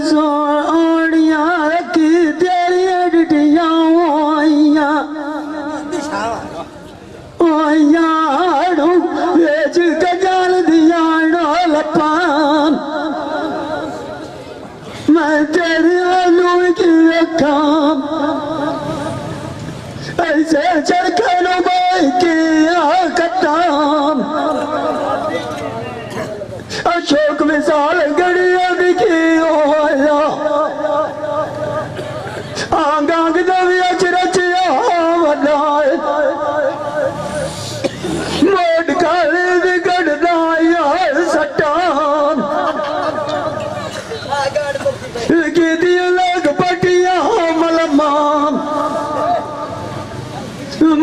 सोनिया की तेरी अड्डियां ओयाड़ू बेच गजाल दिया लपान मैं तेरे आलू की रखाम ऐसे चरखनों में किया कटाम अशोक मिसाल गड़िया दिखी ओया आंगांग दविया चिरचिया वदाए मोड़ काले दी गड़दा यार सटान की दिया लग पटिया मलमाम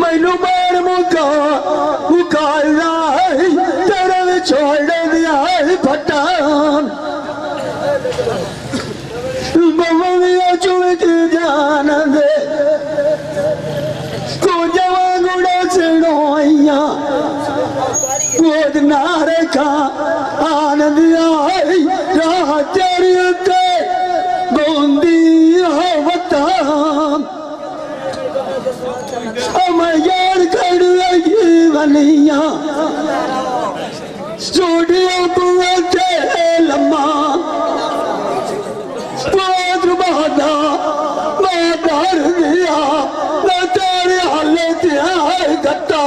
मैनू बार मुकाला तेरे में छोड़ दिया पठान बवनिया चुमकी जान दे को जवान गुड़ा सिड़ोइया गोद नारे का आनंद आई राह तेरी ते बूंदी वताम मैं यार कर बनिया स्टूडियो बुआ के लम्मा पात्र बहादा मैं डर दिया मैं तेरे हालत गत्ता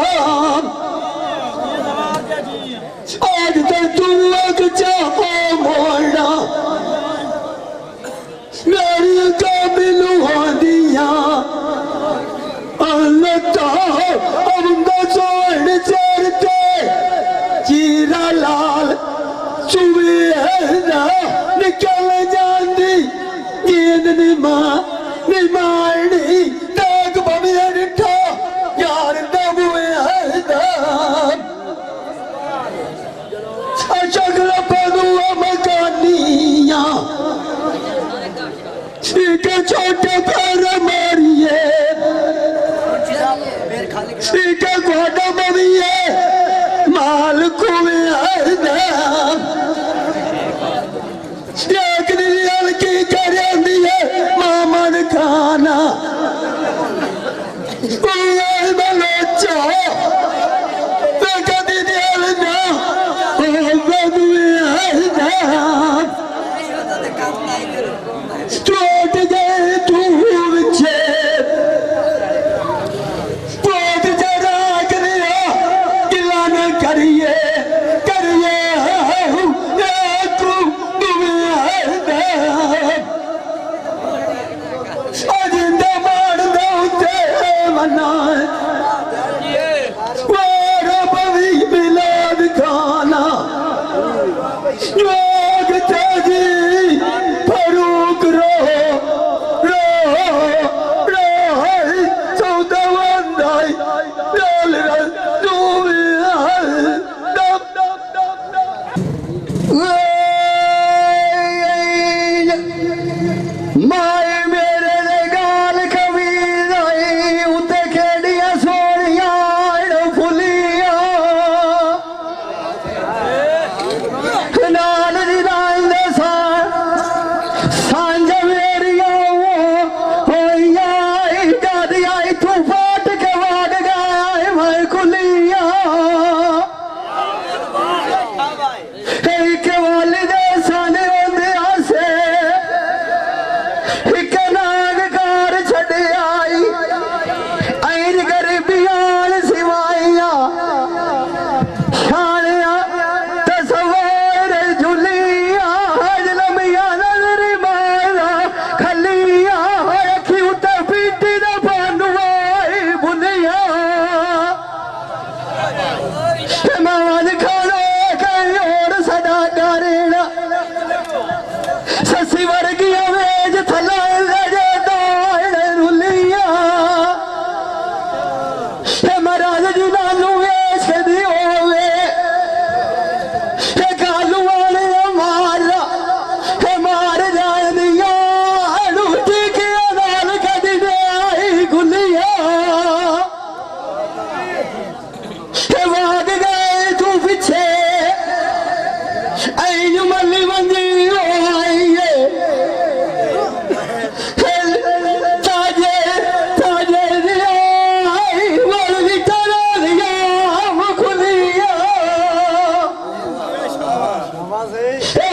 आज तक तू एक चाहो मोड़ा मेरी काबिलू हो दिया अब सोन चरते चीरा लाल चुबी निकल जाती गेंद निमाणी तक बमिया डिठा यार दबुए शगल पदुआ मकानिया के छोटे पैर मारिए सीटे घोड़ा बविए माल कुए एक की करे दिए माम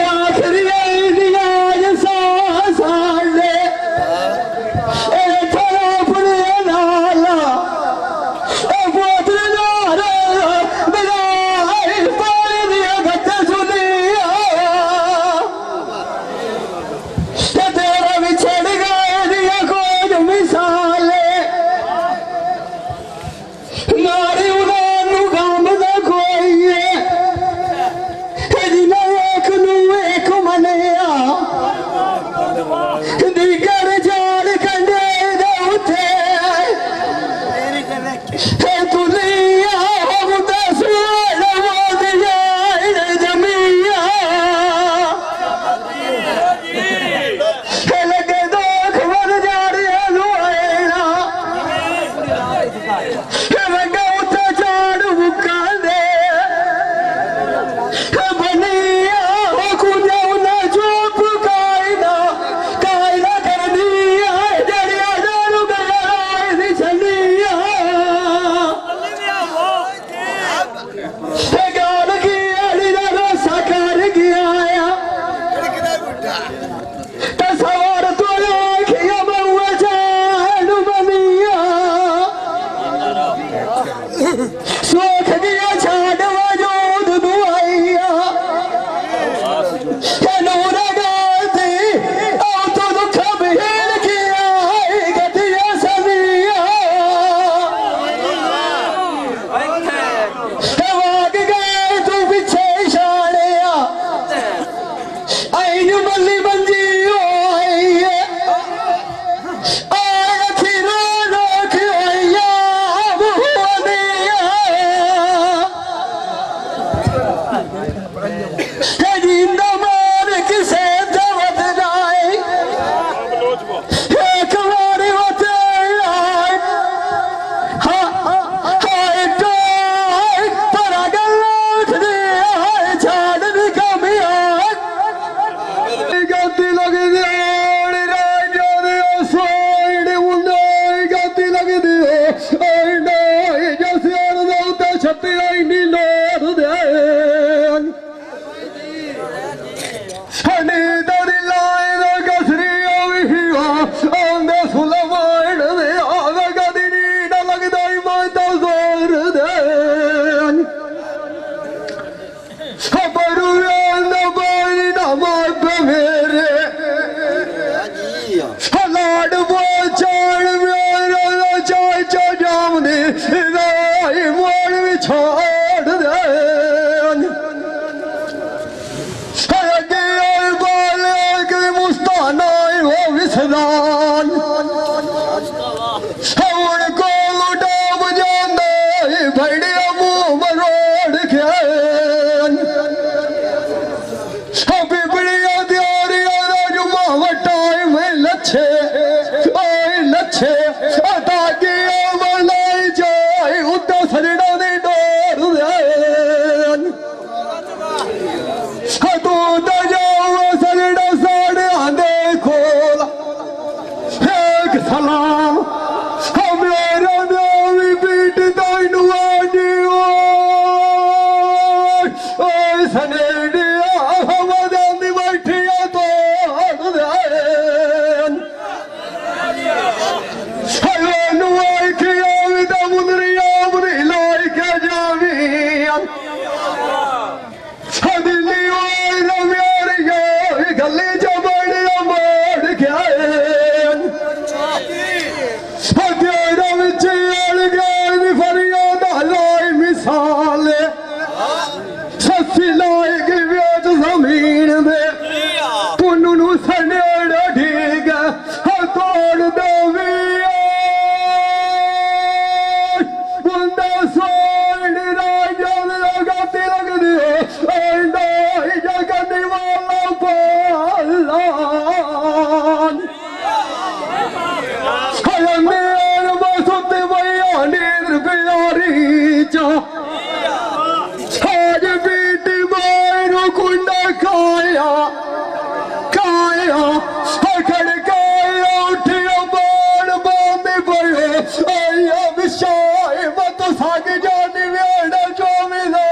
आखिरी दिया साले थोड़ा अपने नाला बोतल पानी दिया घट सुनिया तेरा बिछड़ गए दिया कोई मिसाल नारी उन्होंने काम न कोई जिन्हें एक मनिया दीगर जान कंडे उठे तुलिया जमिया लगे दो खबर जा रही लगे उठे झाड़ बुका दे बनिया कुछ उन्हें चुप कायदा कर दिया जड़िया दारू गया छलिया गाल की अड़ी रोसा कर गया सवार तो खिया बहुआ जान बनिया सोख गया छाड़ वजूद दुआइया नूर गाती तो दुख भीड़ किया गतिया सनिया वाग गए तू पीछे शाड़िया आई बल्ली बंजी लाड वो चाड़ जामने मोड़ भी छोड़ दे मुस्ताना वो विसरान को लुटाव जाने भड़िया मुंह मरोड़ के बिबड़िया दियारिया जुमा वटाई में लच्छे लच्छे ताकि मलाई जाए उतना सजड़ा ने डोर दे तू तो जाओ सजड़ा साढ़े आंदे खोला एक सलाम मेरा नामी पीट ताइनु आजी ओ सनेडिया हमारा दी बैठिया तो जमीन में पुनू सनेड़ा ठीक तोड़ दो बंदा सोड़ राजा लगाते लग दियो जगत वाला पालन मेरे बसुते भैया नींद प्यारी चा आज बेटी मारो कुंडा खाया खाया खड़काया उठिया बाण बांधे पड़े आया विशाय मत साग जानी वेड़ा जो मिला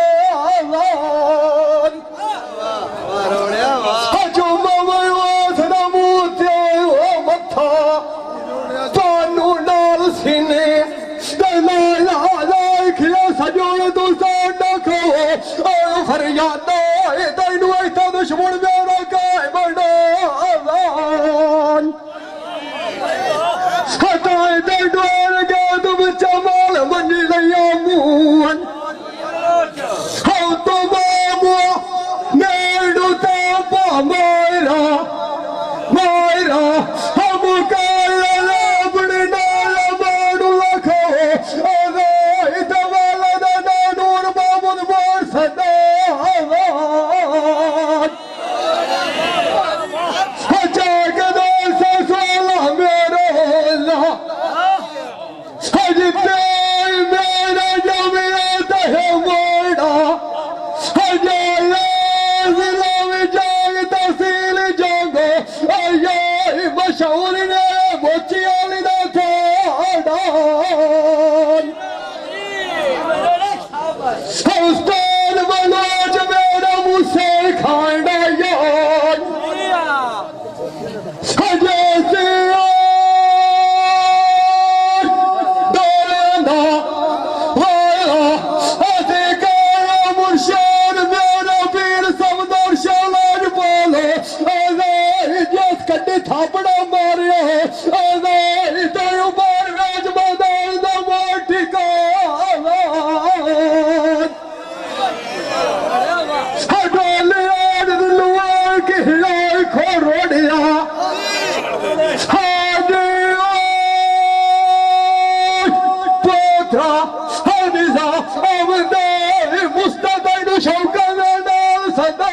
बड़ान हटाए दे डोर के तुम चमाल बन लिया मुन हम तो बाबू मेरू तो पामेरा मेरा हम काला बड़े नाल बाडू लखो अगे इतवाला दा नूर बाबू बोर सदा थापड़ा मारिया तेरे ऊपर राज बदल द मोटिका हटोले आड़ लुआ के हिलाए खोरोड़िया हादे पोत्रा हनिजा अवदे मुस्तदैद शौकत नाल सदा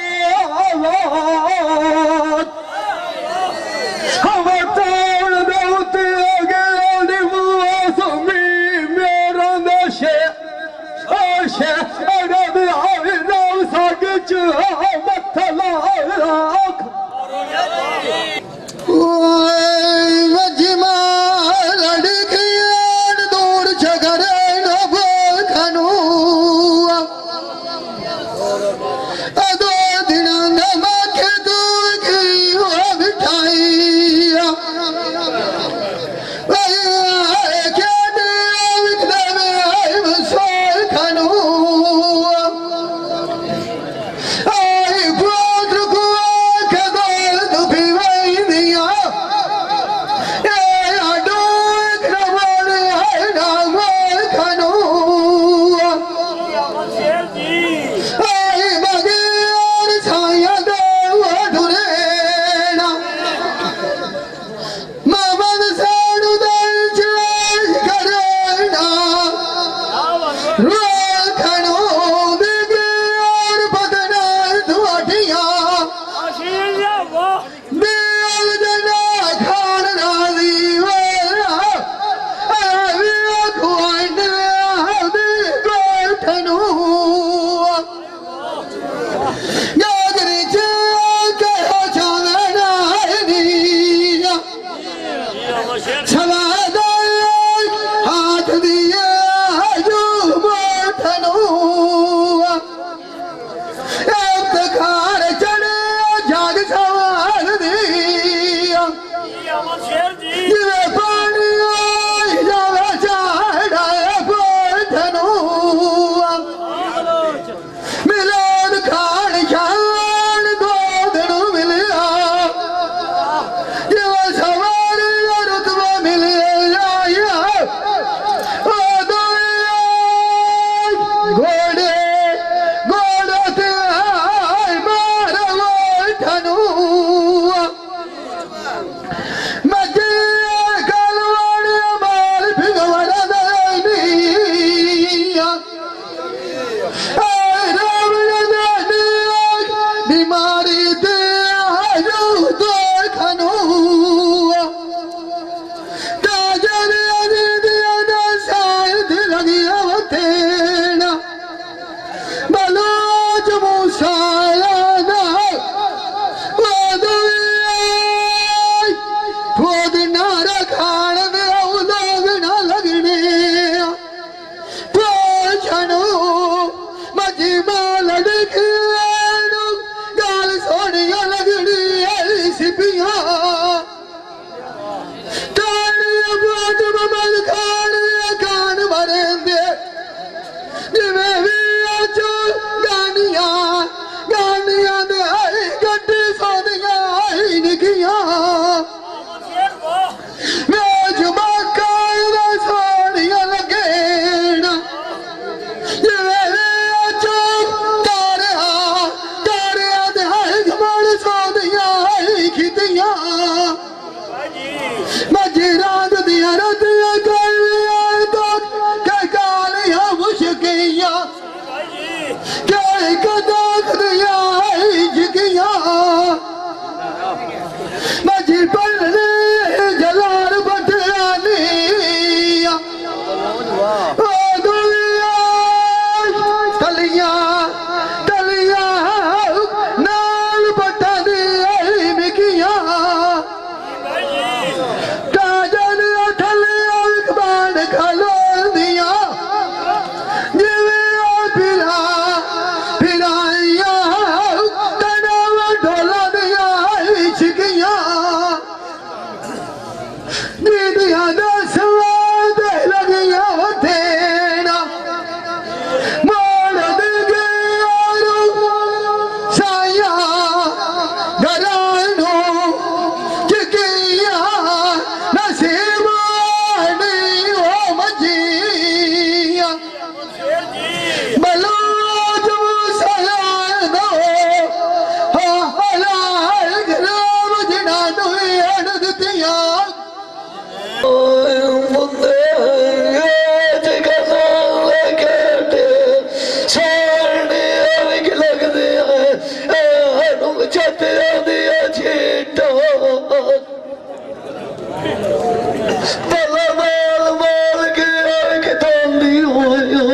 बल्ला माल माल के आके तोंदी होयो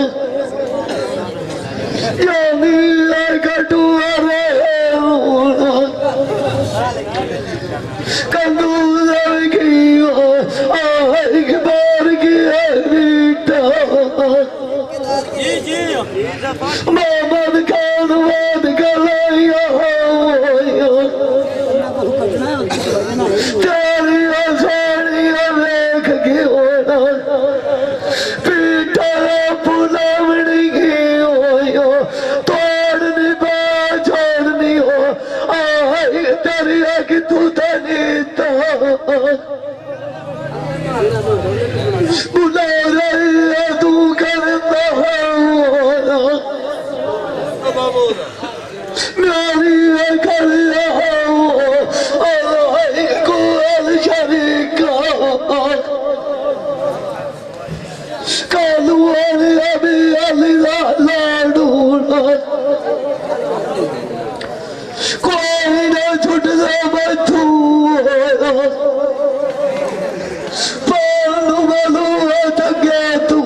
यानी कटुआ रे कंदू की एक बार की रीटा मोहम्मद खान वाद गलाया तेरिया साड़िया देख के होना पीटा पुलावड़ी की हो तोड़नी बा छोड़नी हो आई तेरिया की तू तनीता बुला रही है तू करता है मेरी कर रहा गोल शरीका कालू अभी अली लाडूना कोई ना छुट जा बच्चू पालू बालू जगे तू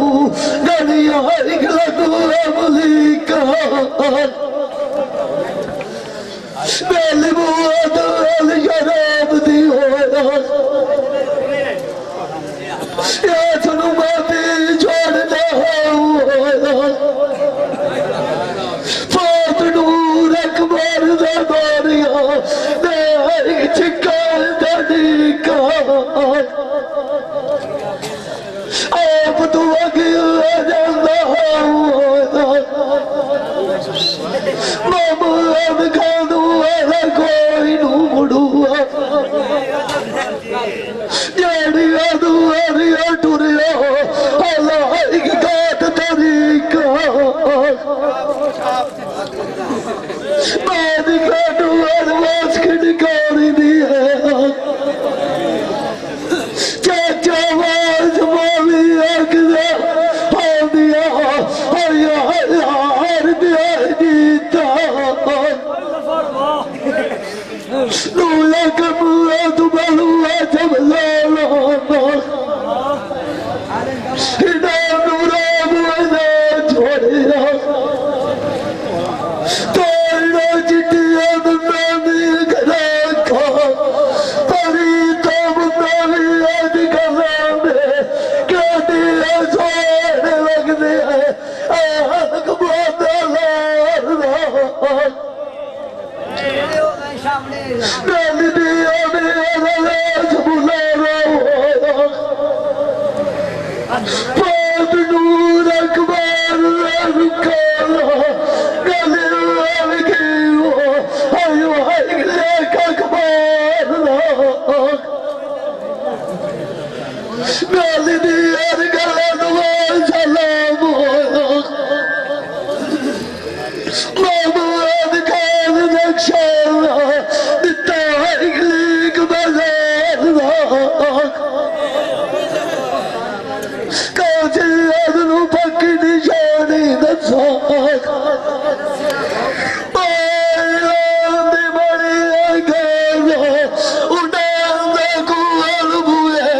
गलिया निकला तू अमलीका मेली बुआ तो शराब दी होना या सुनू बाती छोड़ना होना पात नूर अकबर दा दोरिया ने चिक्का दादी का आप तू अगे जाना होना मोहम्मद खान वाला कोई नू मुड़ुआ जड़िया दुआरिया टुरिया हला एक गात तरीका बाद का दुआर वास की निकाली दी है चाचा वाज माली अगदा हाल दिया हरिया हर दिया जीता नूला कबूला तू बलुआ जब लाला हिना नूरा बुआ छोड़िया तोड़ना चिट्टिया दुनानी घरा खा परी तो मुनावी आज गला में काटिया सोने लगते हैं आहक बोता लाला मेली दिया मेरा लाज बुला रहा पात नूर अकबर रुका गले वाल की हो आयो हाय लेख अकबर मेली दिया गले दुआ सलाम मोहम्मद खान नक्शा दिता लीक बाजार काजी अदनू पक्की निशानी दसा बड़ी उड़ान कुआल बुए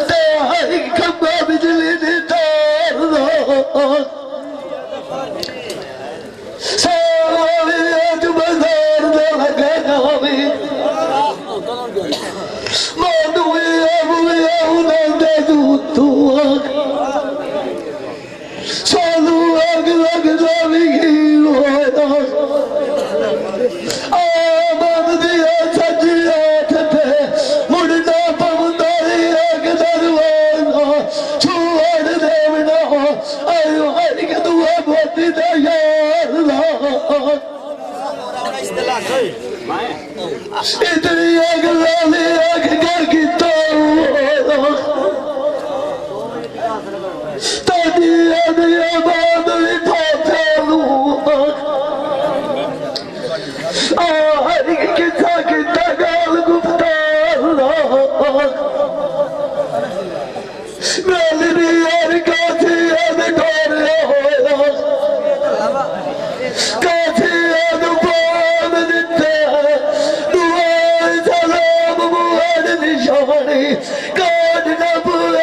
ते हरी खंबा बिजली दी तार सारी आज बाजार दे लगा भी मानवी अबुए उन्हें तू सालू आग लग जावी होना आमद दिया सजिया थे मुड़ना पवंदारी आग दरवाना छुआड़ देवना आयो हर के दुआ बोती दे यार इतनी आग लाली आग कर की तादिया दिया बाद भी फाते लू हर किसा किता गाल गुफ्तार मेली यार काथी याद ठोरे होया काथी याद पान दिते दुआ सलाम मुआद निशानी काट न बुए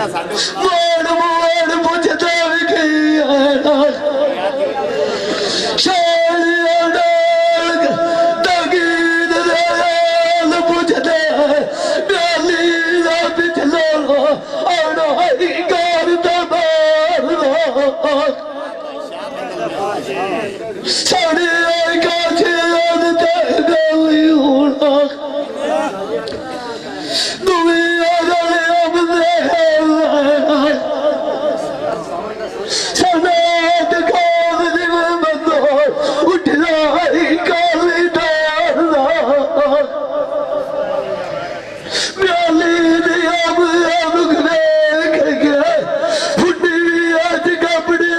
मोड़ मोड़ बुझदा गई शालिया डाल तगीद दयाल बुझदे डाली दा बिचलो आना ही कार दा बार साड़ी काछे आदते गली होना दुनिया गले अब दे सनात काज दिल बंदो उठना ही काली डाल प्याली दी अब देख गए फुटी आज कपड़े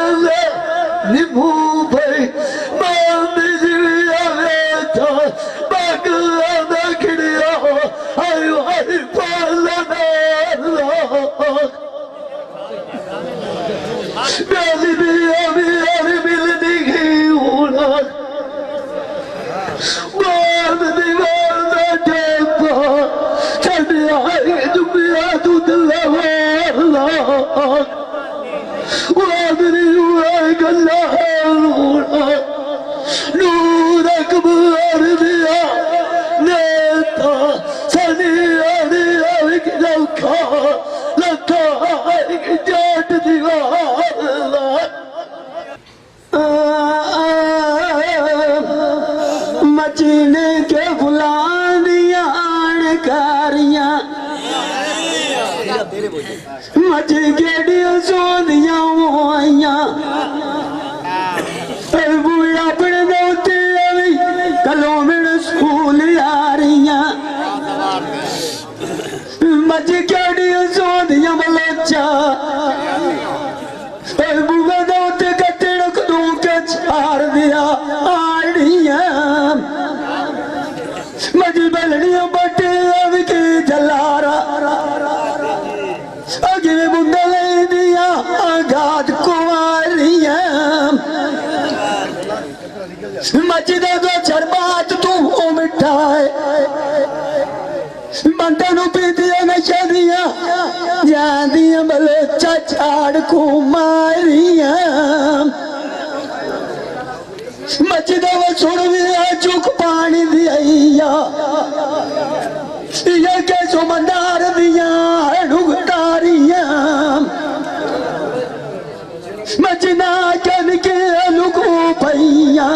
निभू भाई मांदी जिया था बागला दा खिड़िया आयो आई पाला प्याली दिया मिलनी गई होना बांध दीवार दा ठेपा चढ़िया दुनिया दूध लवाला वादरी हुआ गल्ला होना नूर अकबर दिया नेता सनी आने आविक लौका लता आविक जाट दीवार मचीने के फुलानियां कारियां मच गेड़िया सोंदियां आइयां अपने दोते कलो मिल स्कूल आ रही मच गेड़िया सोंदियां बलोचा बुआ दोते कट्टे रख दू के छाड़ दिया आड़िया मच बलड़िया बटे के जलारा अगे मुंडा ले दिया आघात कुमारिया मचदे दो शरबात तू हो मिठाए मंटा नु पी दिया नशा दिया जा दिया बलोचा छाड़ कुमारिया मचदे वो छोड़ दिया चुक पानी दिया ये कैसो मंडार दिया ढुगटारिया मचना कन के लुको भैया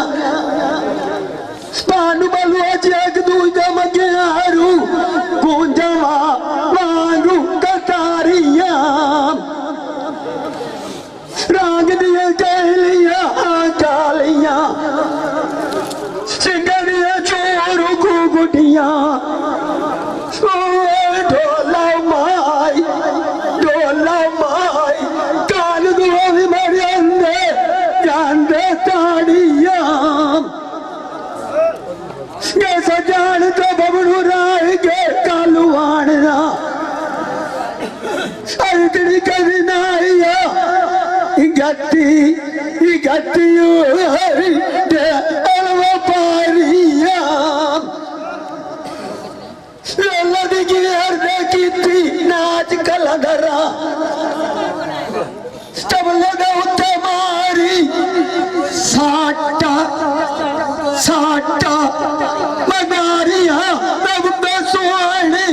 पानु बलुआ जग दूजा मगयारू गुंजवा मांगू कटारिया रंग दिया गलिया कालिया सिंगरिया चोरू को गुटिया ढोला माई कान दुआवी मारी अंदे ताड़िया सजान तो बबड़ू राय के कालू आना अरे कभी ना गट्टी पारिया लदी की हरदे की थी नाच कलंदरा तब लगा उठे मारी साटा मगारिया तब बेसुआनी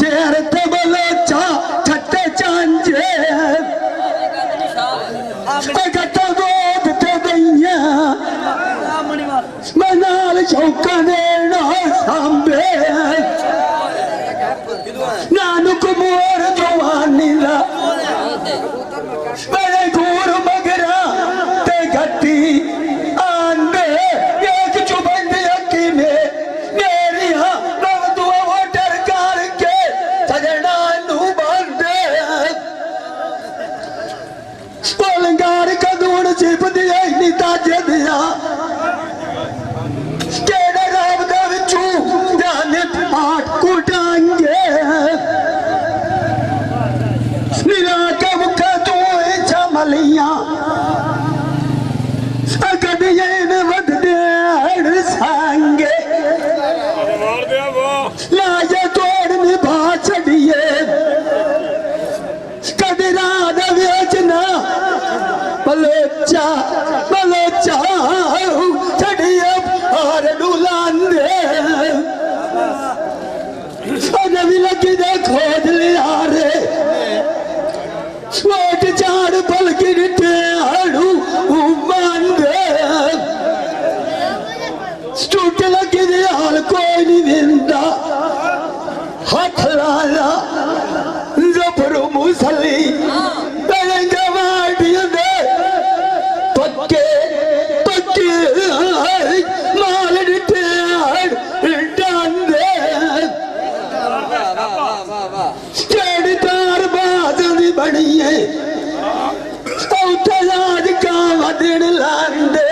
शेर तबलोचा छट्टे चांजे गट्टा गोद ते दैया मनाल चौका देना सांबे नानु कुमार जवानी ला बड़े घूर मगरा ते घटी आंदे एक चुबंद अकी में नवी लगी दे खोज लिया रे छोट चाड़ पल गिरते हड़ू उमंदे स्टूट लगी दे हाल कोई नहीं विंदा हाथ लाला जफरू मुसली तरंगा वाटियों दे पक्के पक्के माल डिटे डांदे स्टेडी तार बाजनी बनी है उठलाज का वदन लांदे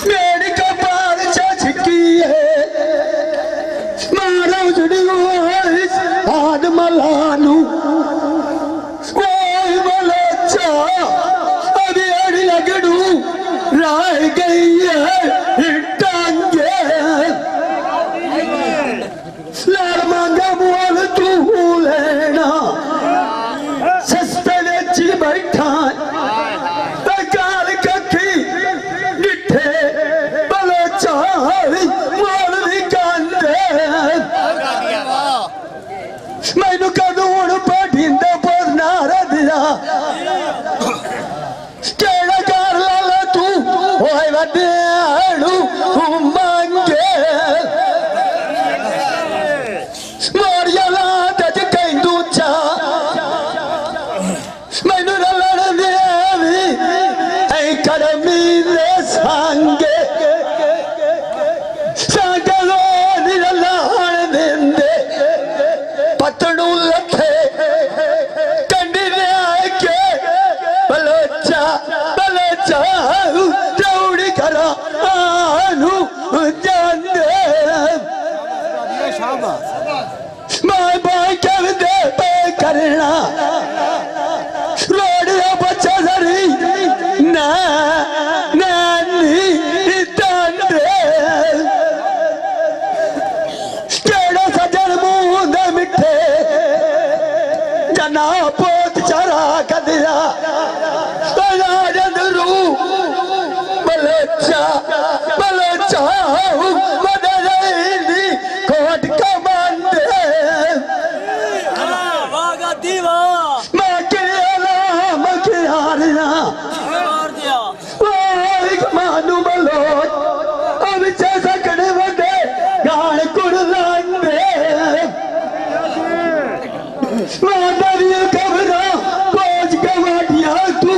मेरी कपाल चचकी है मारा जुड़ी आद मलानू कोई बलोचा अभी अड़ी लगड़ू राह गई है टांगे लाल मांगा मोल तू लेना सस्ते बेची बैठा काल कखी डिठे बलोचा मोल भी कांदे मैनू कदूं पढ़िंदा बोलना रदिया केड़ा कर ला तू होए वडेड़ू मंगे मोरिया ला तज कहंदू चा मैनू रलण देवी ऐ करमी दे संगे सागलो निरलाण देंदे पतड़ू लखे कंडी के बलोचा बलोचा दौड़ी करा आनू जाने माय बाय कर दे पे करना रोड़िया बच्चा सरी ना नानी तांडे केड़ा सजन मुंह दे मिठे जना पोत चरा कदिया जंदरू बलोचा बलोचा मदरैली कोट कमांडे वागा दीवा मकियाला मकियारिया मार दिया ओए मानू बलोच अब जैसा कड़े वडे गाल कुड़ लांदे मादरिया कबरा पोज कवाटिया तू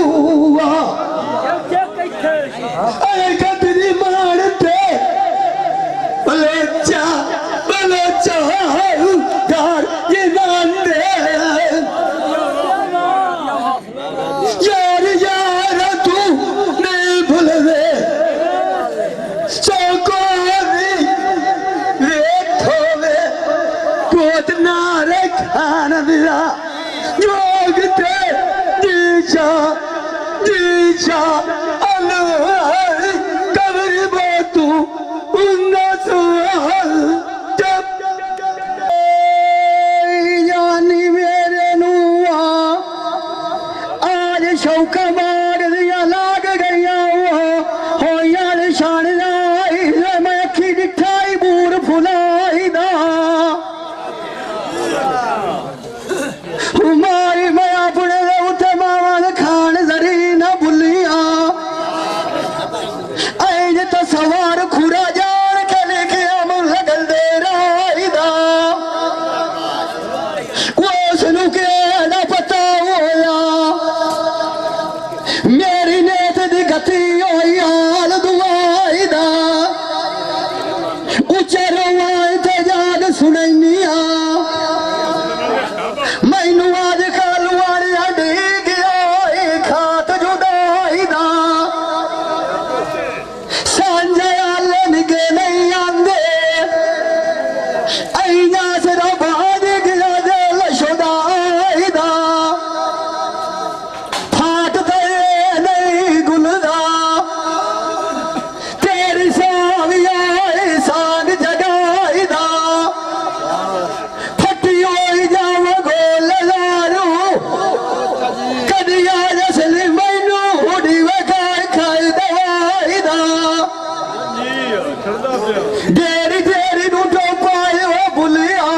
अरे कतरी मारते बलोचा बलोचा गार ये नांदे यार यार तू नहीं भूलवे चौकोरी वेठोवे कोत नारे खान दिया योग ते दीजा दीजा अलवर कबरी बोतू उन्ना सुहाल जब जानी मेरे नुआ आज शौका मार दिया लाग गया हो यार शान लाई मैं अखी दिखाई बूर फुलाई दा मारी मैं अपने उठे मावा खान जरी न भूलिया ऐज तो सवार खुरा जान के लेके हम लगल दे राईदा वो सुनू के ना पता होया मेरी नेत दी गति होई हाल दुआई दा उच्चे रवाई ते जान सुनैनिया मैनू आज कल वालिया डी गया खात जुदाई दा सांझे आले निके नहीं आंदे ऐना सिरा बाज गया दिल शुदाई दा फाट ते नहीं गुलदा तेरी साविया सांग जगाई दा फटी होई जाव गोल लारू कदिया जसली मैनू उड़ी वखाई खाई दवाई दा देरी देरी नू तो पाए हो भुलिया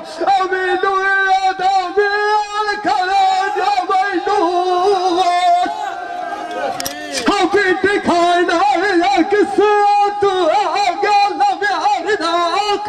अभी दुनिया दा वेल खड़ा जा बैठू अभी दिखाना या किसे तू आगे लव्यार दाख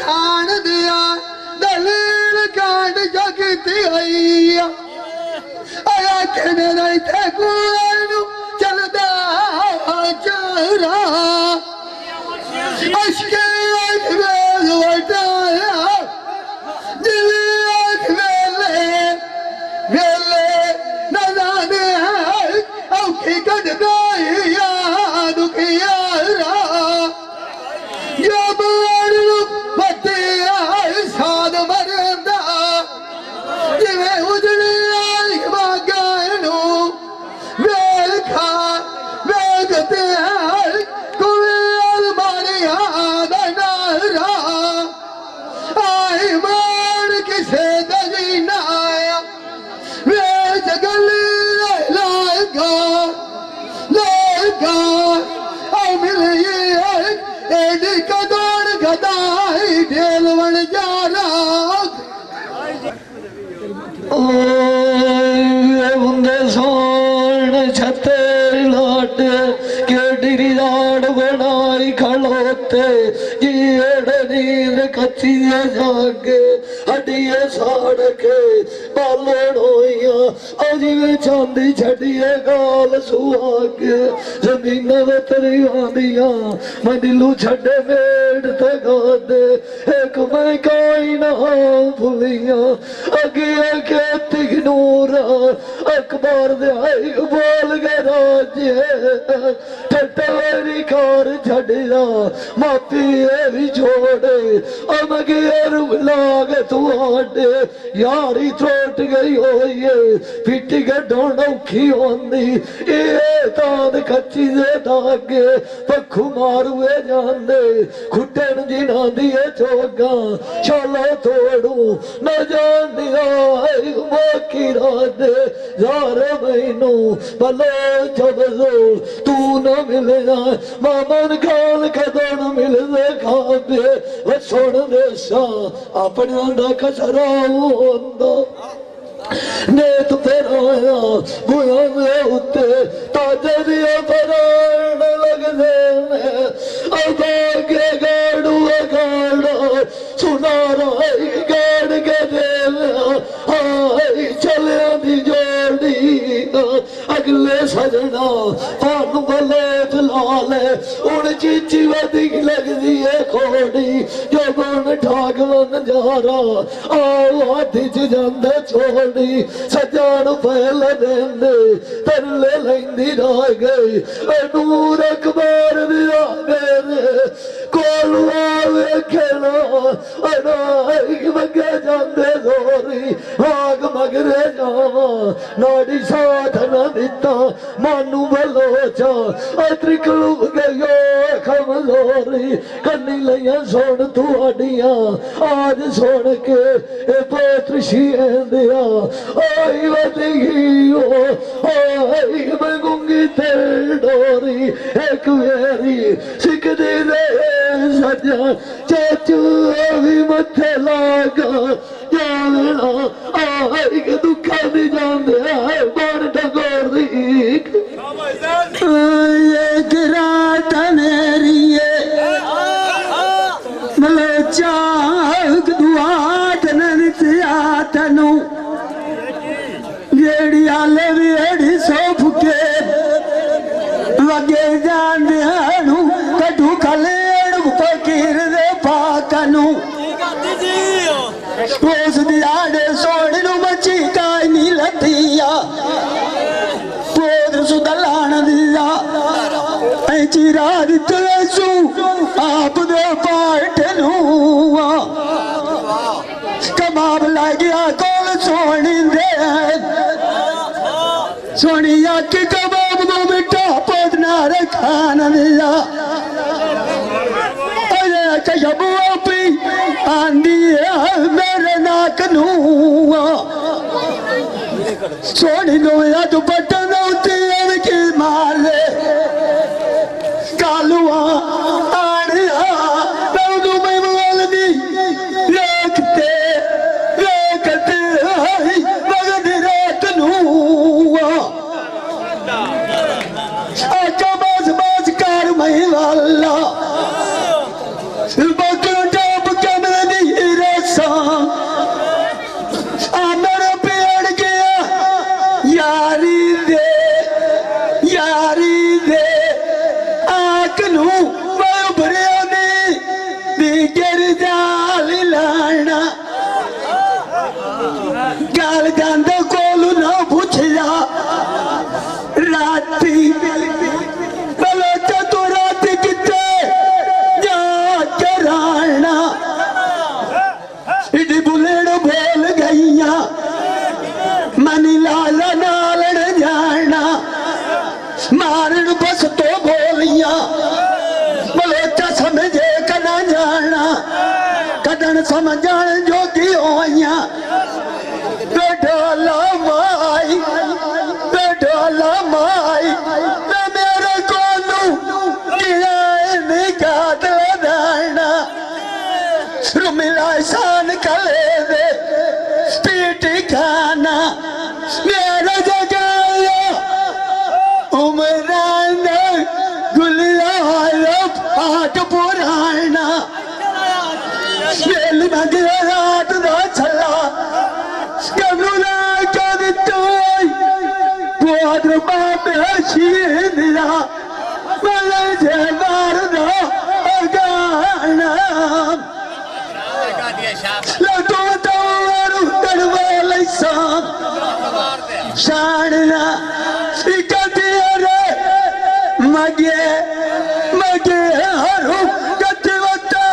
खान दिया दलील कांड जगती आई आया कहने नहीं थे कोई चलदा चरा अशके आँख में वटाया दिली आँख वेले वेले न जाने औखी कट गई याद दुखियारा जब बत्तिया साध मरदा जिवें उजड़ी आई बागानू वेल खा वेगते कुएं अलमारिया दा नारा आई मान किसे दजी ना आया वेच गली लागा लागा औ मिली एडी कदोड़ गदाई ढेल बन जा बंदे सोन छते लाट केडी लाड़ बनाई खड़ोते जीड़ नींद कच्ची जागे हड्डियां साड़ के पालण होइया अजिवे चांदी छड़िए गाल सुहा के जमीन तरी आंदिया मैं दिलू छड़े मेड़ ते गादे एक मैं कोई ना भूलिया अगे अगे तिगनूरा अखबार दे आई बोल के राजे ठटवारी कार छड़िया मापी भी छोड़े अमगेर लाग तू आडे यारी त्रोट गई होइए पिट के ढोंड औखी होंदी ए ताद कच्ची दे धागे पखू मारुए जांदे खुटन जिना दिए चोगा चलो तोड़ू न जानिया मोकी रादे यार मैनू भलो जबलो तू न मिलना मामन खाल कदन मिलदे खाबे वे सुन दे सा अपने दा कसरा होंदा नेत फेराया बुआ में उत्ते ताजे दिया फरान लगदे ने अबागे गाड़ू गाड़ा सुनारा गाड़ के देवा हाय चलिया दी जोड़ी अगले सजना पान बलेट लाले उन चीची वधी लगदी है खोड़ी जो मन ठाकवन जारा आओ हाथी च जांदे छोड़ी सजान पहल देंदे तरले लैंदी रह गई नूर अखबार दिया मेरे कोल आवे खेला अनाई मगे जांदे गोरी आग मगरे जावा नाड़ी साथ न दिता मानू बलोचा अत्रिकलू गयो कमजोरी कन्नी लिया सुन तुआडिया आज सुन के पोत्र शिंदिया आई वदगी आई मैं गुंगी तेल डोरी एक वेरी सिख दे सजा चाचू भी मथे लागा जाना आई के दुखा दी जांदे बड़ डगोरी एक रात मेरी मलोचा दुआ तन तनु जेड़ी आले भी एड़ी सौंप के वगे जाने हनु कटू खलेड़ फकीर दे पाकनु रोज दियाड़े सोड़ नु मची काई नी लतिया पोद्र सुदलान दिया ऐ चिरा दितसु आप दे पाटनु कबाब लागिया कोल सोनी दे सोनिया के कबाब को मिठा पदना रखान दिया अरे कशबुआ पी आंधी मेरे नाक नू सोनी लोया दुपट्टा नौती की माले कालुआ आड़िया नौदू में बोलदी रखते आई मगद रात नू आका बस बस कर मही वाला बकर टाप कमर दी रसा आमर पेड़ गया यारी दे आक नू भरिया दी गिर जाल लाना गल जांदे कोलू ना पुछया राती बलोचा तू राती किते जा कराना इडी बुलेड़ बोल गईया मनी लाला नालड़ जाना मारन बस तो बोलिया बलोचा समझे कना जाना कदन समझण जोगी होइया ढोला माई मेरे कोनू निकात दाना रुमिला शान कले दे पीटी खाना मेरा जगाया उमरान गुलिया पाठ पुराना मेल मगे रात दा छला कबूला Quadro Babashina, Malajavarda, Agana, La Totaru, Tarvalisa, Shana, Sikatira, Magye, Haru, Kativata,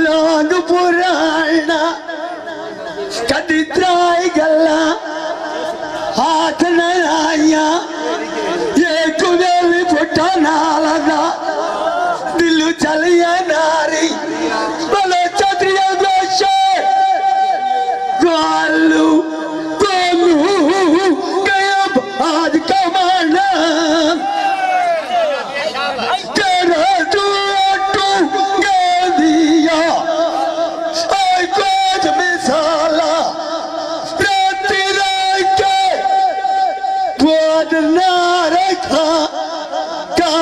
Lagpurana, Kaditrai Gala. हाथ न आया ये कुने भी फुटा नाला दिल चलिया नारी बोले चतरिया गोशे गालू गोलू गया आज कमाना तेरा तू दिया आई कुछ मिसाला Naraka ka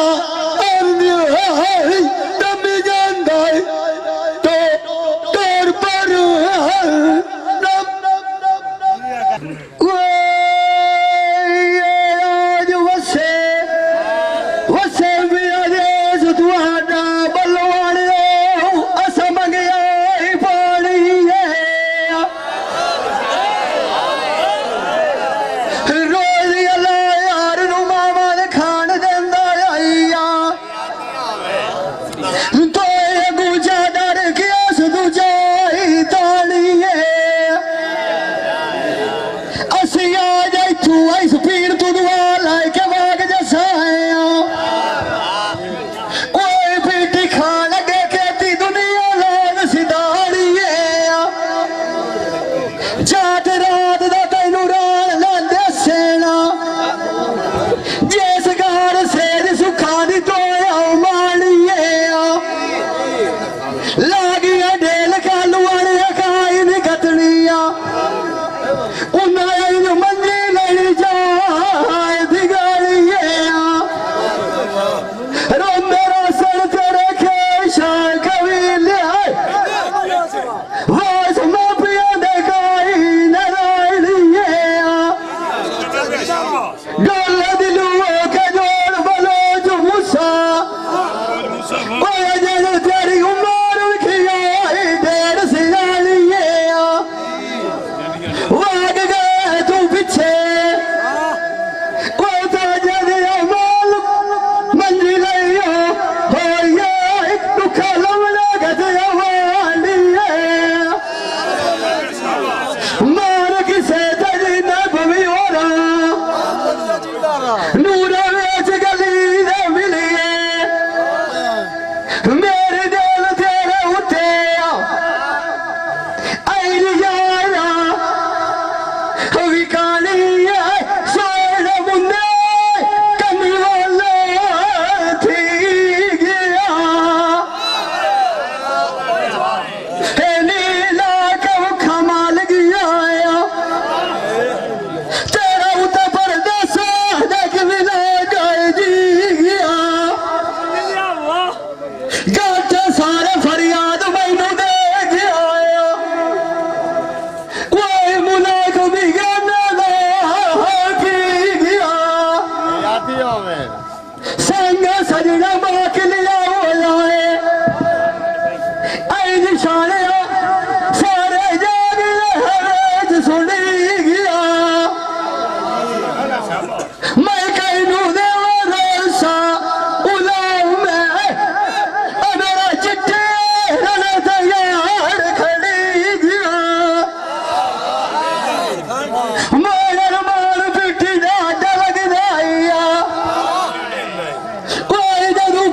arnyai damijandai to tor paru nam aaj wase viade sutwada balwaniyo asamagiyai paaniye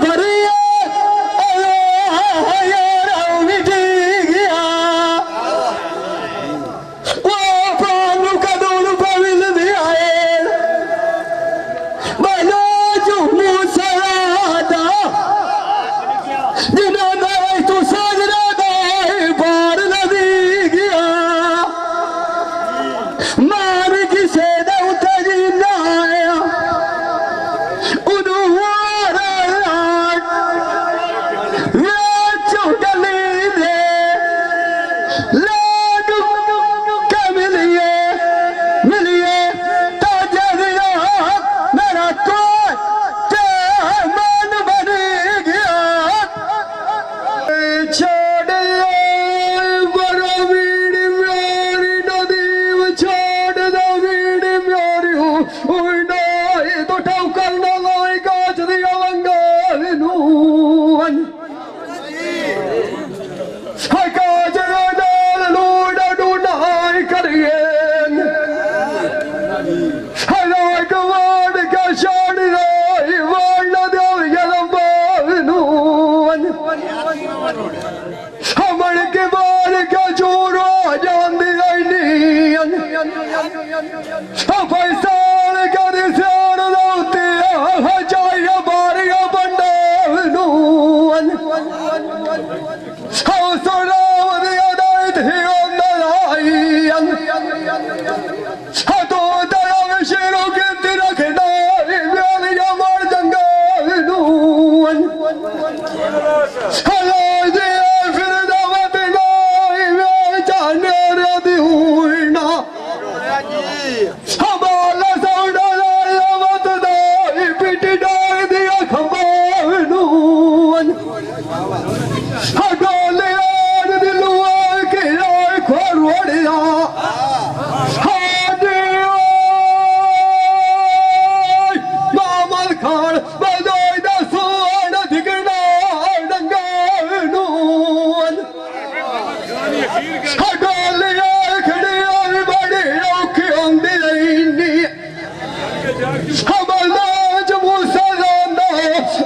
Maria Uinai to taukar na lai ka chadi avangal nuan. Hai ka chadi dal luda dunai karien. Hai lai ka wad ka shadi lai varna dev yalambal nuan. Hamar ke var ka choro jandi lai nian. Faisal ka disar dauti hajaya bariya bandal nuan. How surav diya dait hi ondalayan. Hato daya shiro ke tira khedai vyali yamar jangal nuan. Halay diya fir davat gai vyali jane radi huina. Hamala sauda daya vat dai piti dai diya khambal nuan. Hagole aad dilwar ke ay khorwadiya. Hadiya Mamal Khan badai da suana digna dangal nuan. Hagole khadi ay badi rokhi andi laini. Hamala jamusa randa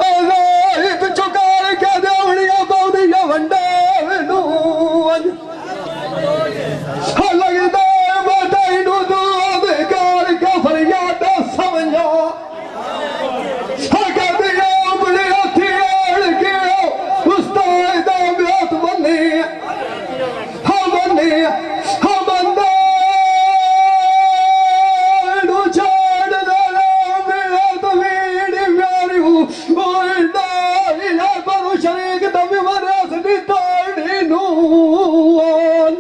alai bichukar ke devliya baudiya vandal nuan. Halagda badai nu dud kar ka faryad samanya. Hagadiya budi athiyar ke ustad amat bani. Hamani hamanda nu chad dala merat veedi vyari hu. Oida ila paru sharik dami maras ni tadi nuan.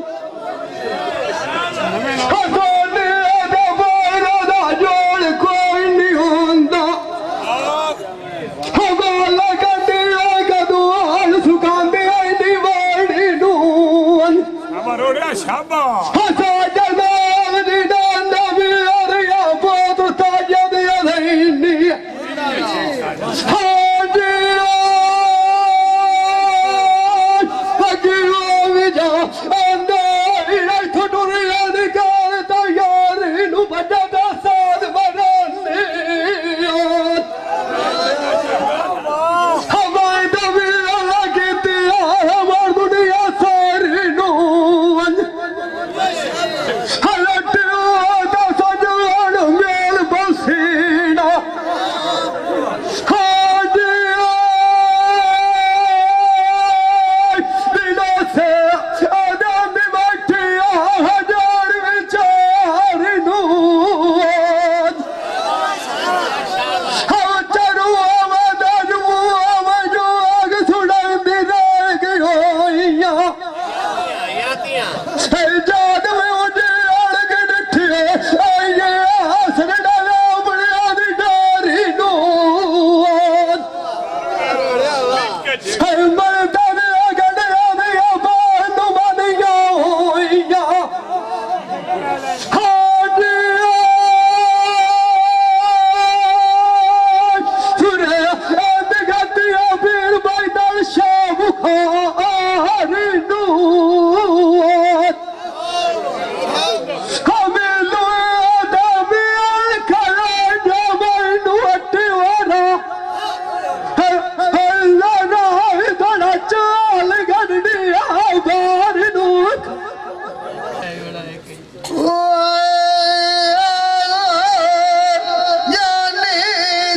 Hasoni ada bayra da jol koi ni honda. Hamala kandiya kadual sukandi ai ni vadi nuan. Hasa jalal di danda biarya potru taja diya laini. Hadiya hagiyo vija anda ilai thuduriya dikar tayari nu bajada sad maraniyat. Hamai davi ala kitiya hamar duniya sari nuan. Halatiyo da sajan mel basina. Hadiya dinase adam bimatiya hajar vichar nuan. Hacharu amadaju amaju ag sudandi ragiyoya. Hey jad mein uje alag dithiye aye asre dala bunyadi dari nuan. Hey mardani agade adiya bandu maniya hoya. Hadiya sure adgatiya bir baydal shabukhar nuan. Hamilu adami al kala jamanu attivara. Hallana idana chal gaddiya bar nuan. Yani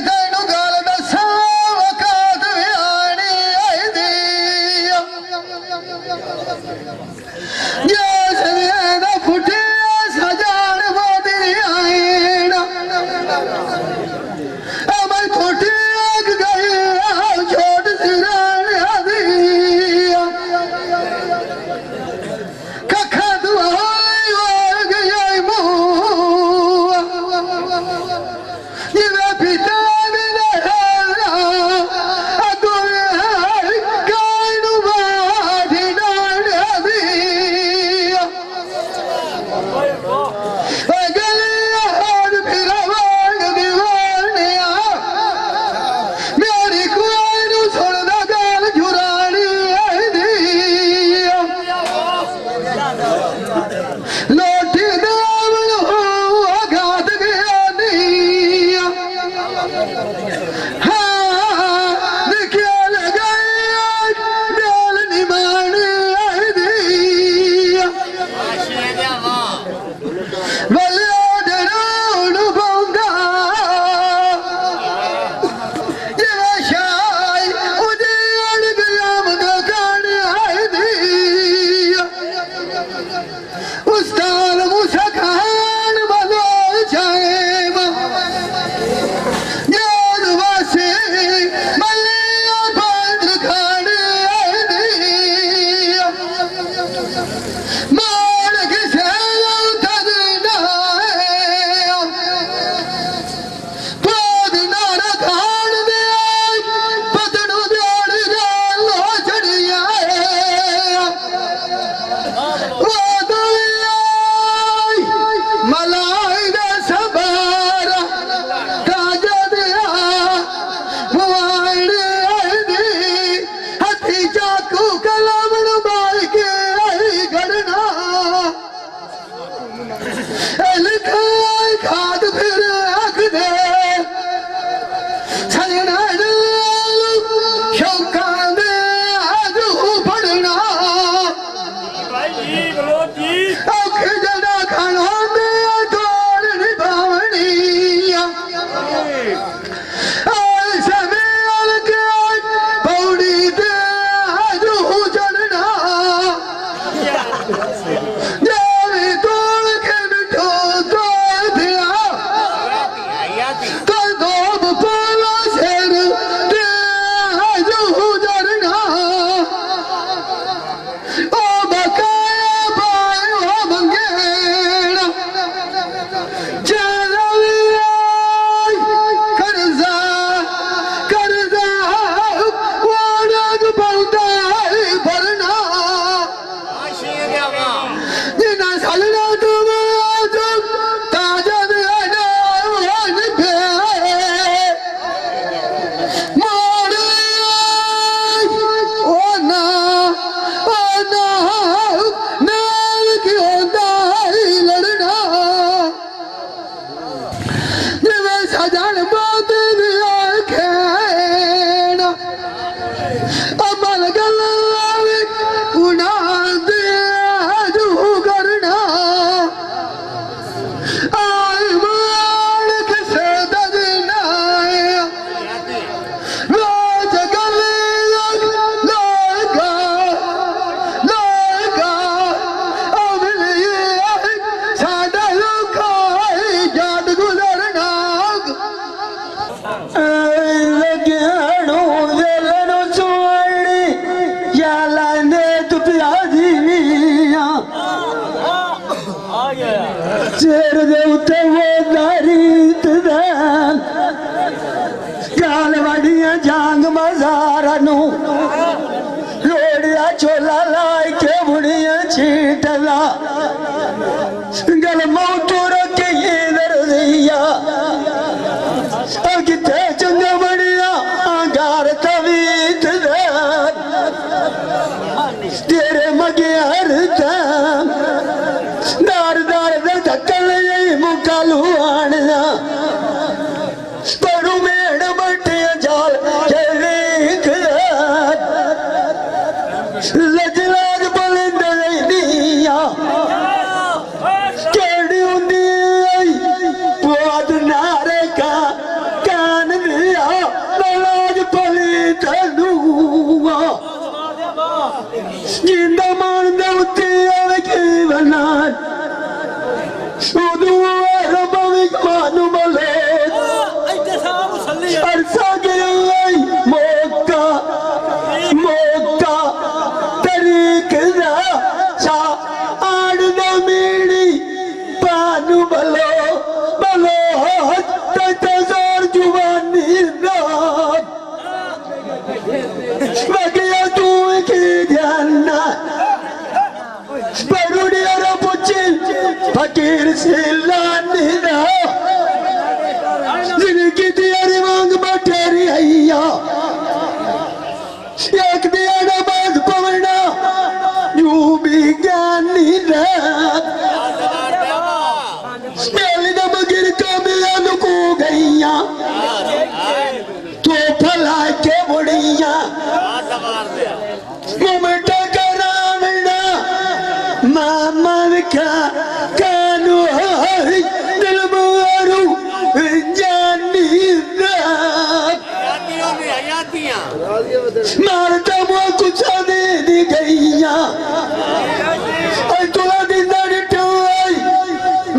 danu gal da savakat vyani aidiya. Jasne da phutiya sajan badiyina. Amar khotiya gaya chhod siran adiya. Kakha duhai var gaya mu. Yive pita bina adure kainu badina adiya. Agaliya had phiravan सजना शौका दे आजू पढ़ना औख जड़ा खाना दे तोड़ निभावनी समय अलगे पौड़ी दे आजू चढ़ना जावे तोड़ के बिठो तो दिया तो दो पाला शेर दे आजू चढ़ना ओ बकाया पाए ओ मंगेड़ा चलविया करजा करजा वानग बहुता भरना जिना सालना तुम आज ताजा देना वन पे मोरे ओ ना नाल की होता लड़ना जिवे सजन बात दिया खेना अमल गलावे उना दे आजू करना आई मान किसे ददना रोज गले लोगा लोगा अमली सादा लोका याद गुजरना लगेणो वेलनो चोड़ी याला ने तू प्यादी मिया चेर दे उते वो दारीत दैन गाल वाडियां जांग मजारा नु लोड़िया चोला लाई के बुढ़िया छीटला गल मौतू रखे इधर दिया किथे चंगा बढ़िया गार तवीत तेरे मगे हर दार दार दर धक्कल मुकालू आना पड़ू मेड़ बटे जाल देख लजलाज बलिंद दिया केड़ी उंदी बुआद नारे का कान दिया ललाज पली तनुआ जिंदा मान दउते आवे बना उदू रबविक मानु मले अरसा गई मौका मौका तरीक दा सा आड़ न मीड़ी पानु बलो बलो तजोर जुबानी दा बगिया तू की ध्यान परुड़िया रो पुची फकीर से लानी दा जिनकी तियारी मांग बटेरी हैया एक दिया नमाज पवना यू भी ज्ञानी दा मेली दम गिर का मियान को गैया तो फला के बुढ़िया मुमटा करावना मामा का कानू है दिल मारू जानी मारता मुआ कुछ दे दी गैया तुला दिन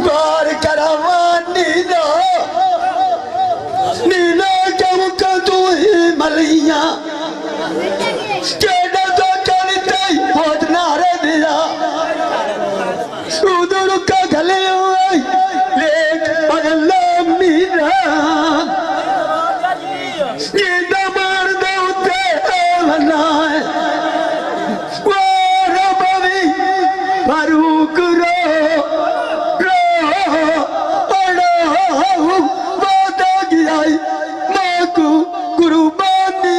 बार करावानी दा नीला चमका तू ही मलिया केड़ा तो चलते बहुत नारे दिया उधर का गले हुए लेक अगला मीरा ये दमार दौते बनाए वो रबवी फारूक रो वादा गया माँ को कुर्बानी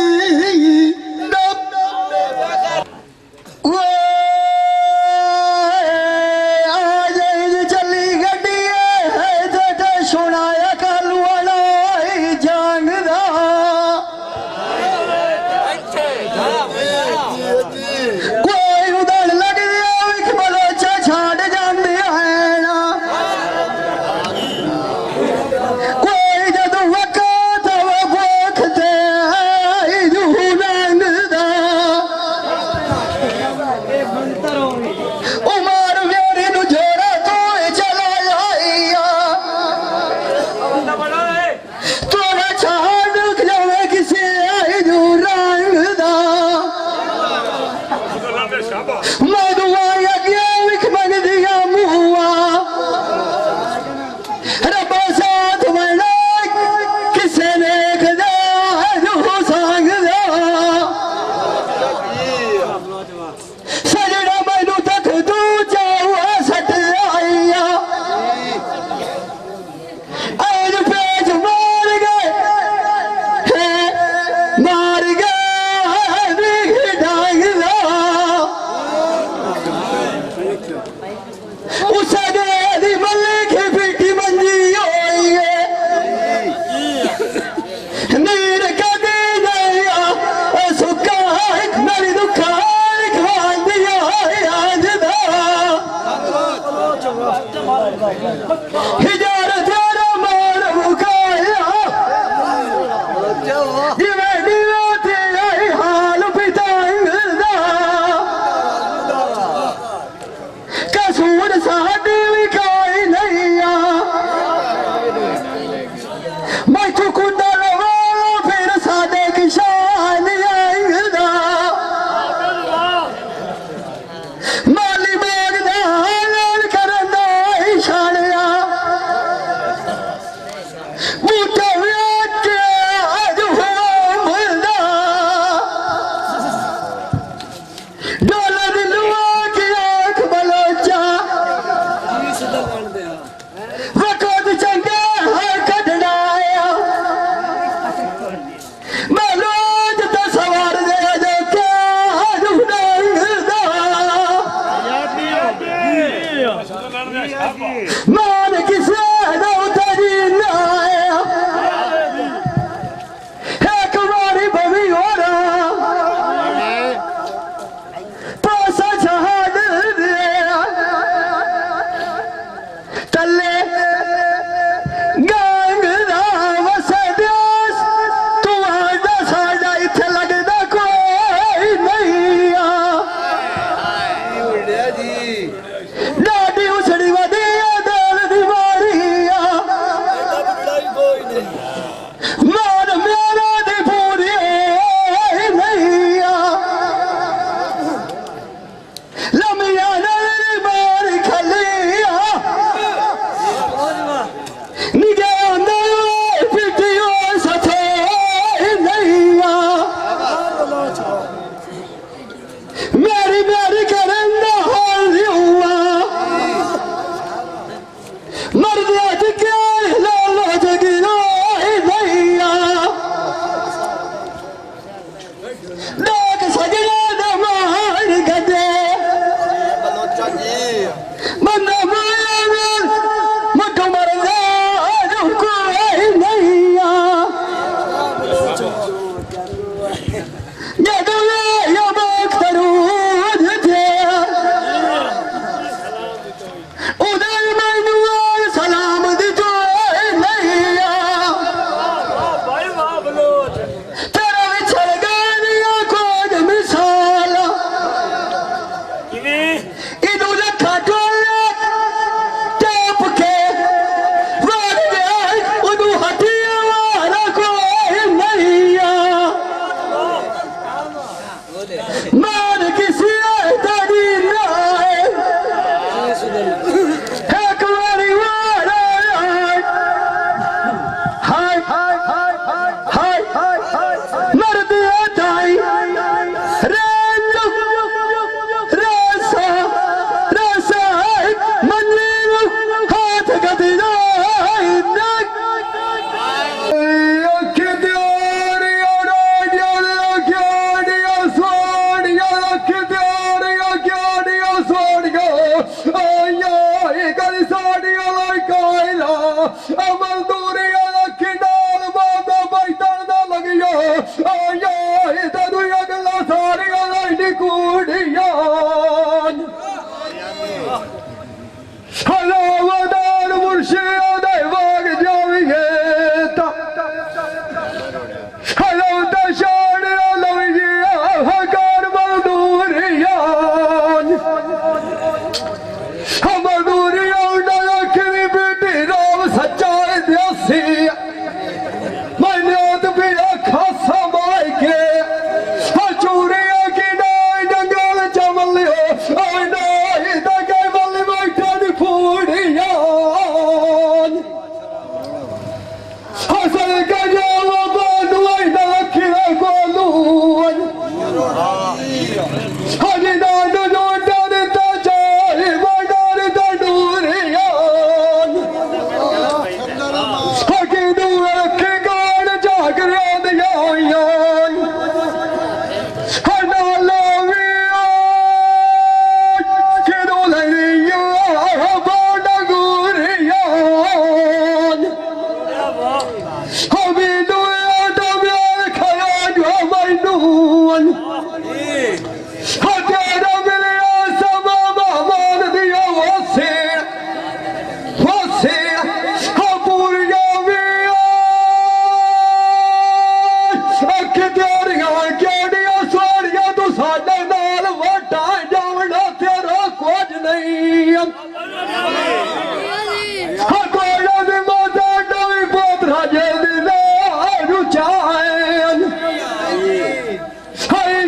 कोड़ा दी माता डावी पोत राजे दी दारू चाहन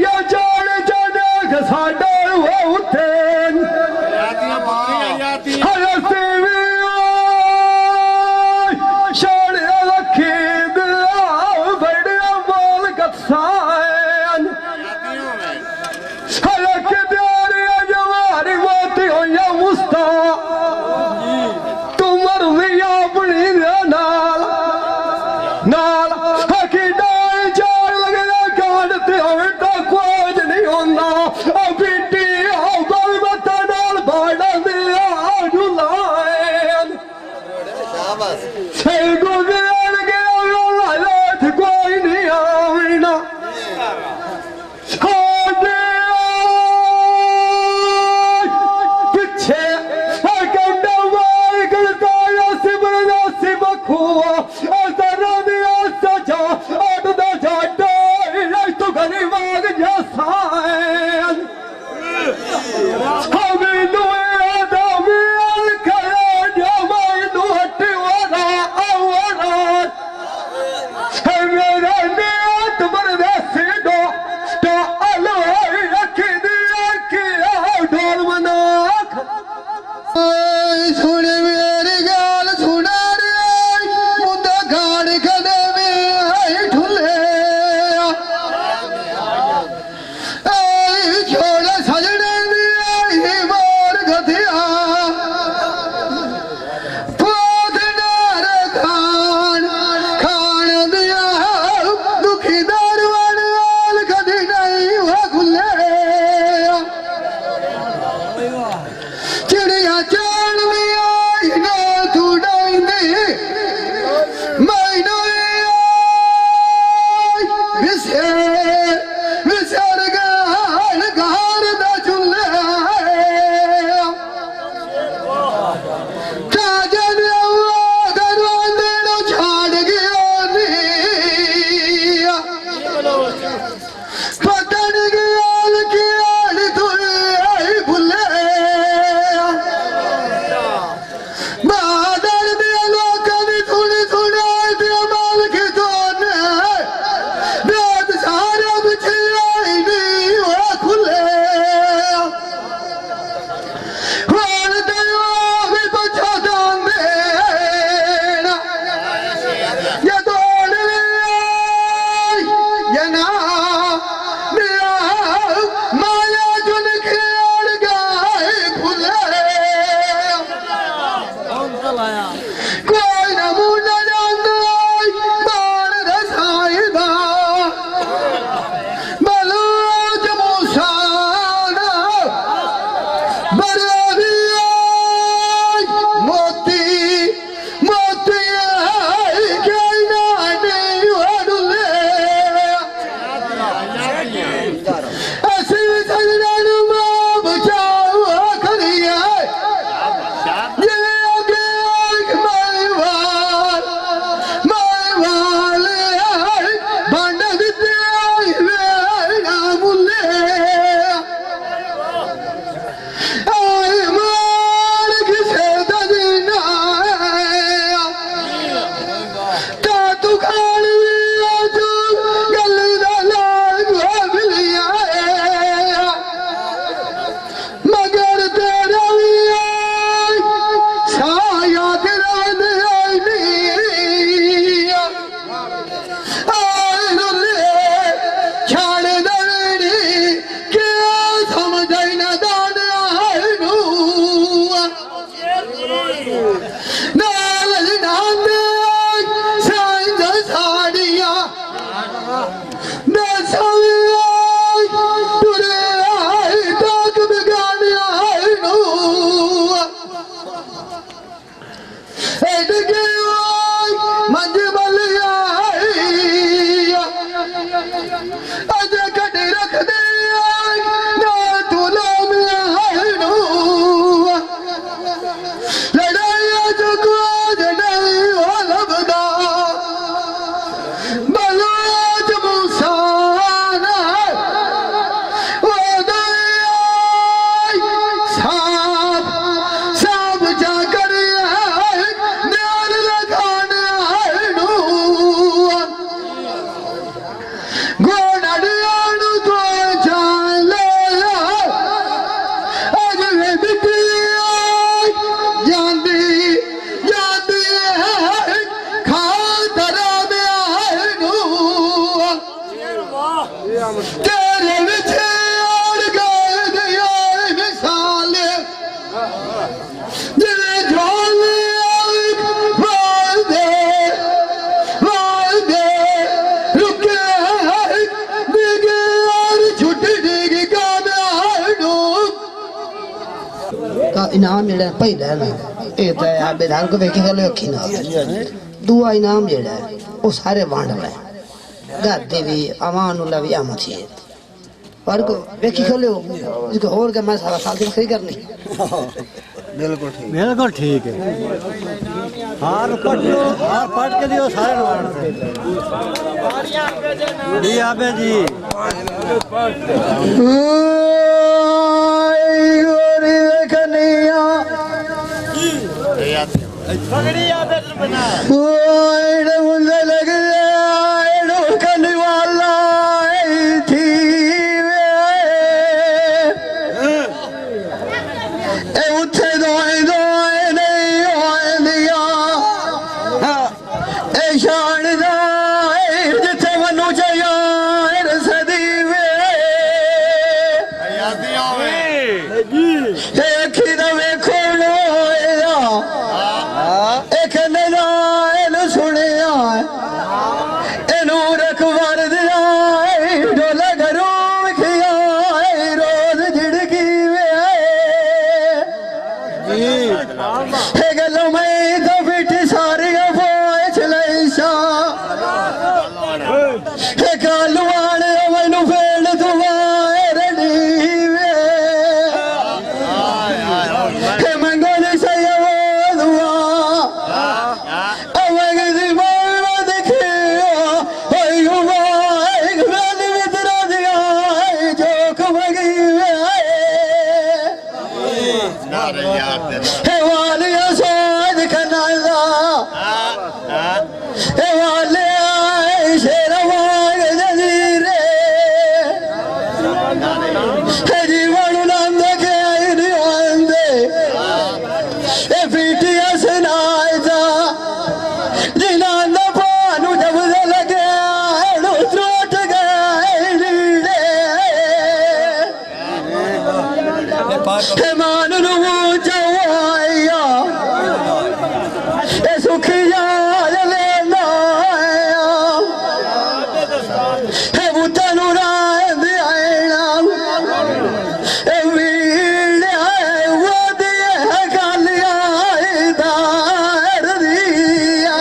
या जान जाने साडा वो उठे हरस्ती भी शान रखी दिला बड़िया बोल कत्सान हरक प्यारी जवारी मोती हो या मुस्ता तुमर भी अपनी नाल नाल हकी डाल चार लगना काटते हो तो कुछ नहीं होना बीटी बल बता नाल बाड़ा दिया जुलान सही गुजर गया हालत कोई नहीं आवना पिछे कंडा मार करता सिमरना सिम खुआ तेरा दिया सचा अटदा जाटा तो घरी मांग जैसा हमें दुए आदमी अलखया जमाई दुहटी वाला आवारा मेरा नियत बरदेसी दो अलवाई रखी दिया किया ढोल मनाख सुन मेरी गाल सुना रे मुंडा गाड़ कदे में आई ठुले छोड़ा सजने दिया ही मोर गधिया पोधनार खान खान दिया दुखी दरवान आल कदी नहीं हुआ खुले चिड़िया चाल में आई ना तू डाइंदी मैनू विसर गाल गार दा चुले काजन दरवाजे नु छाड़ गया नी पतन गयाल की आड़ तुरे आई भुले बादल दे लोकां दी थोड़ी थोड़ी ते माल के दोने बेद सारे बिछे आई नी ओ खुले वाल दयो भी बचा दांदे ये दौड़ ले आई ये ना मेरा माया जुन खेल गए भुले कोई नमूना जानदा बाण रसाईदा बलूच मूसाना बरबिया मोती मोती के नाने वडुले ऐसी सजना नु बचाओ करिए ये आगे आग माईवाल बंड दिते वेना मुले आए मार किसे ददना ता तू खान तू गल दा लाग मिलिया मगर तेरा भी साया तेरा नहीं आए रुले छाड़ दड़ी क्या समझ न दान आए नाल नांदे साइंद साड़िया दसविया तुरे आई ताक बिगाने आए एड गयो मंज बलिया अज कट रख दे ना तू नाम आए लड़ाइया जो कुछ नहीं हो लभदा बलूच मूसाना वो दरिया साफ तेरे विचे और गए दिया मिसाल जिन्हें झोल रुके डिगे और छुट डिगी का इनाम जेड़ा पहला ना ए तो आबेदार को देखी गल अखी ना दूआ इनाम जेड़ा वो सारे बांट ले गादी भी अमानुल्लाह भी आम थी पर को देखी गलो इसको और के मैं सारा साल दिन खरी करनी बिल्कुल ठीक है हार पट के दियो सारे जी आबे जी कन्हैया पगड़ी आबे बना मुझे लग कन्हैया वाला थी उठे दोए दोए नहीं होए दिया शान जिथे मनु चाहिए सदी अखी न वेखो एक नाल सुनिया इनू रखवार दिया डोला घरों खिया रोज झिड़की गलो मैं तो बिठी सारी बोझ लैसा कालुआण मैनू फेड़ दुआए रडी मंगल सही दुआ मंगदी मैं देखियो मित्रा दिया जोक मगी वालिया सोच कनाला वालिया शेर मांग जजीरे जीवन नंद के आई आंदे पीटिया सुनाया जिनांद पानू जब लगे त्रोट गए मानू चवाया सुखिया लेना बुतनू राय वो दिए गालिया दार दिया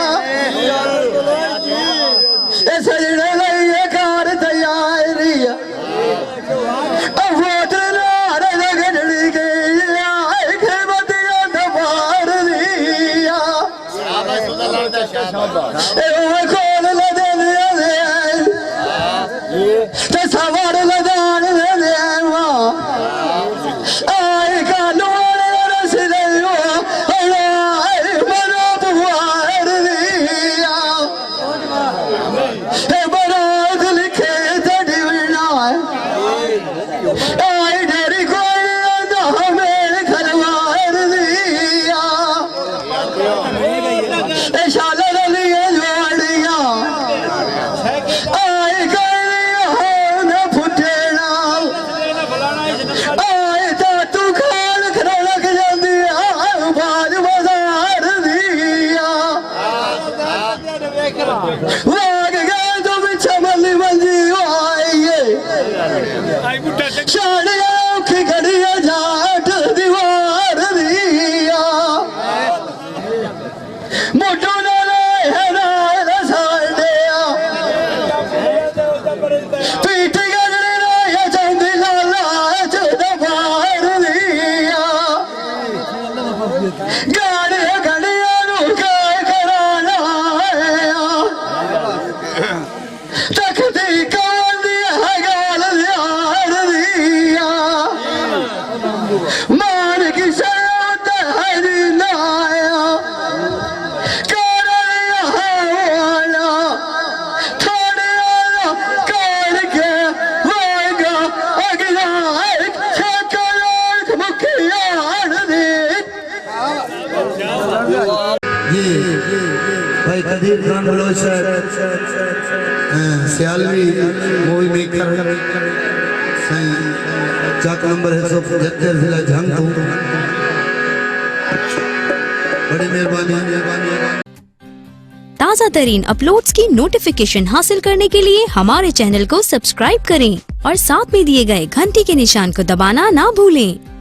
सजने लइए कार तैयारी वोट नारे गजड़ी गई खेमतिया दबार दिया खोल लदे ते सवार लदान आए कानू रस मनो बुआर दिया बरात लिखे तड़ी आई डेरी कोई मेरे खलवार दिया शाल लिए जोड़िया आए न फुटेना आए तो तू खान खड़क जाती बाज बाजार दिया वाग गए तो बिछा मली मंजी आइए शान औखी घड़िया जाट दीवार दिया मोटू पीठ गजड़ी चांदी लाला दबार दिया गाड़िया गड़िया काय कराना तखती कौन दिया गाल दियार दिया मान की शरत हरी नाया कर दिया हवाला थोड़े कर के होगा अगला छकर मुखिया दे ये भाई Qadir Khan Baloch sir Sialvi movie maker Sain Chak number 175 जिला जंग तो बड़ी मेहरबानी। ताज़ा तरीन अपलोड्स की नोटिफिकेशन हासिल करने के लिए हमारे चैनल को सब्सक्राइब करें और साथ में दिए गए घंटी के निशान को दबाना ना भूलें।